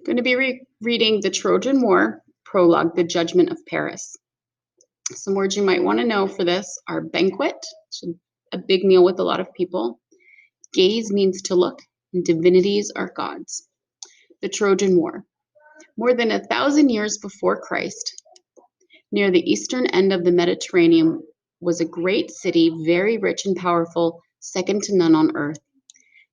Going to be reading the Trojan War, prologue, the Judgment of Paris. Some words you might want to know for this are banquet, so a big meal with a lot of people. Gaze means to look, and divinities are gods. The Trojan War. More than 1,000 years before Christ, near the eastern end of the Mediterranean was a great city, very rich and powerful, second to none on earth.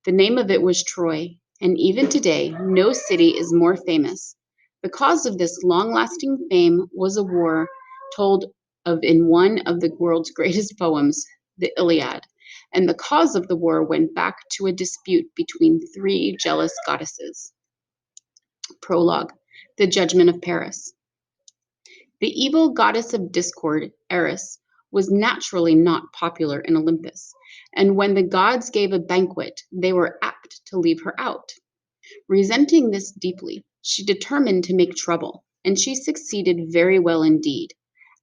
The name of it was Troy, and even today, no city is more famous. The cause of this long-lasting fame was a war told of in one of the world's greatest poems, the Iliad. And the cause of the war went back to a dispute between three jealous goddesses. Prologue, the Judgment of Paris. The evil goddess of discord, Eris, was naturally not popular in Olympus, and when the gods gave a banquet, they were apt to leave her out. Resenting this deeply, she determined to make trouble, and she succeeded very well indeed.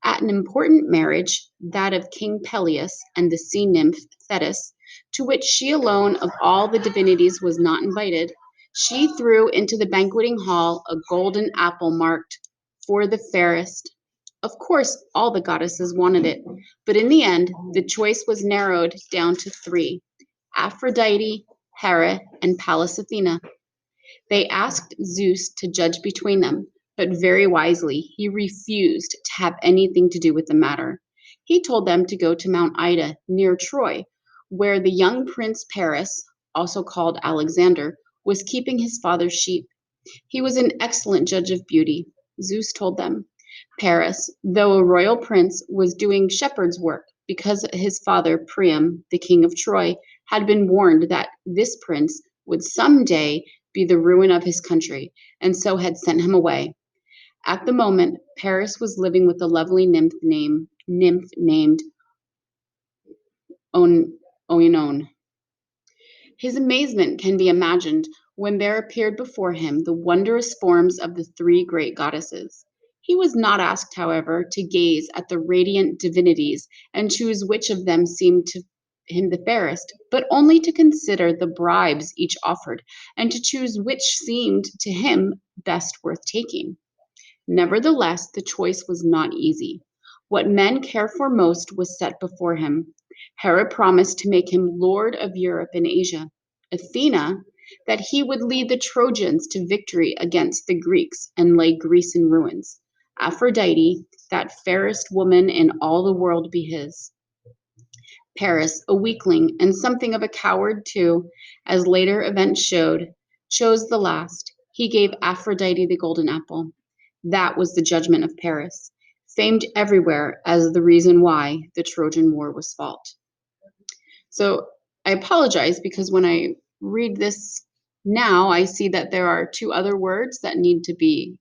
At an important marriage, that of King Peleus and the sea nymph Thetis, to which she alone of all the divinities was not invited, she threw into the banqueting hall a golden apple marked, "For the fairest." Of course, all the goddesses wanted it, but in the end, the choice was narrowed down to three: Aphrodite, Hera, and Pallas Athena. They asked Zeus to judge between them, but very wisely, he refused to have anything to do with the matter. He told them to go to Mount Ida, near Troy, where the young Prince Paris, also called Alexander, was keeping his father's sheep. He was an excellent judge of beauty, Zeus told them. Paris, though a royal prince, was doing shepherd's work because his father, Priam, the king of Troy, had been warned that this prince would someday be the ruin of his country, and so had sent him away. At the moment, Paris was living with a lovely nymph named Oenon. His amazement can be imagined when there appeared before him the wondrous forms of the three great goddesses. He was not asked, however, to gaze at the radiant divinities and choose which of them seemed to him the fairest, but only to consider the bribes each offered and to choose which seemed to him best worth taking. Nevertheless, the choice was not easy. What men care for most was set before him. Hera promised to make him lord of Europe and Asia. Athena, that he would lead the Trojans to victory against the Greeks and lay Greece in ruins. Aphrodite, that fairest woman in all the world be his. Paris, a weakling and something of a coward too, as later events showed, chose the last. He gave Aphrodite the golden apple. That was the judgment of Paris, famed everywhere as the reason why the Trojan War was fought. So I apologize because when I read this now, I see that there are two other words that need to be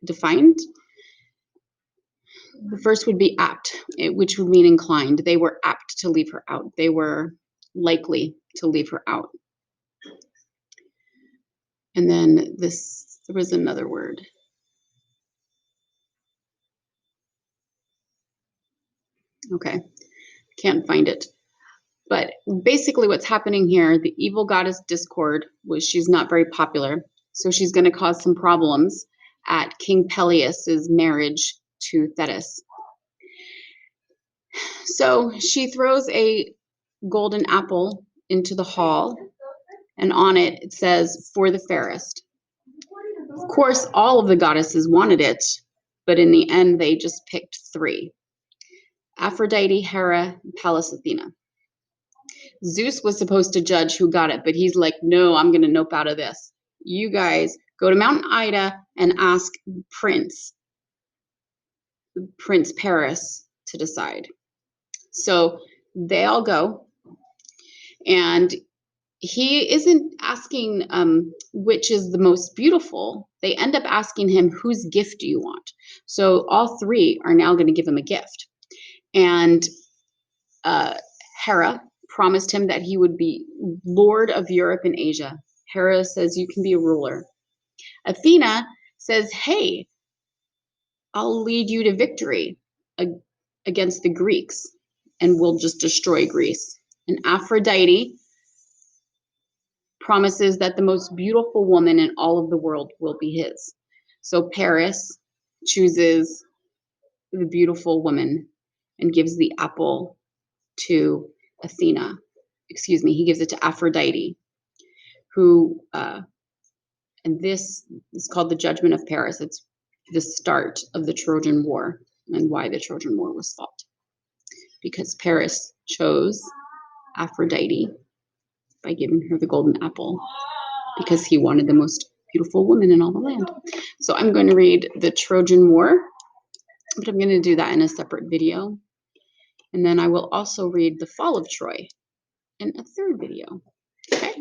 defined. The first would be apt, which would mean inclined. They were apt to leave her out. They were likely to leave her out. And then there was another word. Okay, can't find it. But basically what's happening here, the evil goddess Discord, she's not very popular. So she's going to cause some problems at King Peleus's marriage to Thetis. So she throws a golden apple into the hall, and on it, it says, "For the fairest." Of course, all of the goddesses wanted it, but in the end, they just picked three: Aphrodite, Hera, and Pallas Athena. Zeus was supposed to judge who got it, but he's like, no, I'm going to nope out of this. You guys go to Mount Ida and ask Prince Paris to decide. So they all go, and he isn't asking which is the most beautiful. They end up asking him, whose gift do you want? So all three are now going to give him a gift. And Hera promised him that he would be lord of Europe and Asia. Hera says, you can be a ruler. Athena says, hey, I'll lead you to victory against the Greeks, and we'll just destroy Greece. And Aphrodite promises that the most beautiful woman in all of the world will be his. So Paris chooses the beautiful woman and gives the apple to Athena. Excuse me, he gives it to Aphrodite, who, and this is called the Judgment of Paris. It's the start of the Trojan War and why the Trojan War was fought. Because Paris chose Aphrodite by giving her the golden apple because he wanted the most beautiful woman in all the land. So I'm going to read the Trojan War, but I'm going to do that in a separate video. And then I will also read the Fall of Troy in a third video. Okay?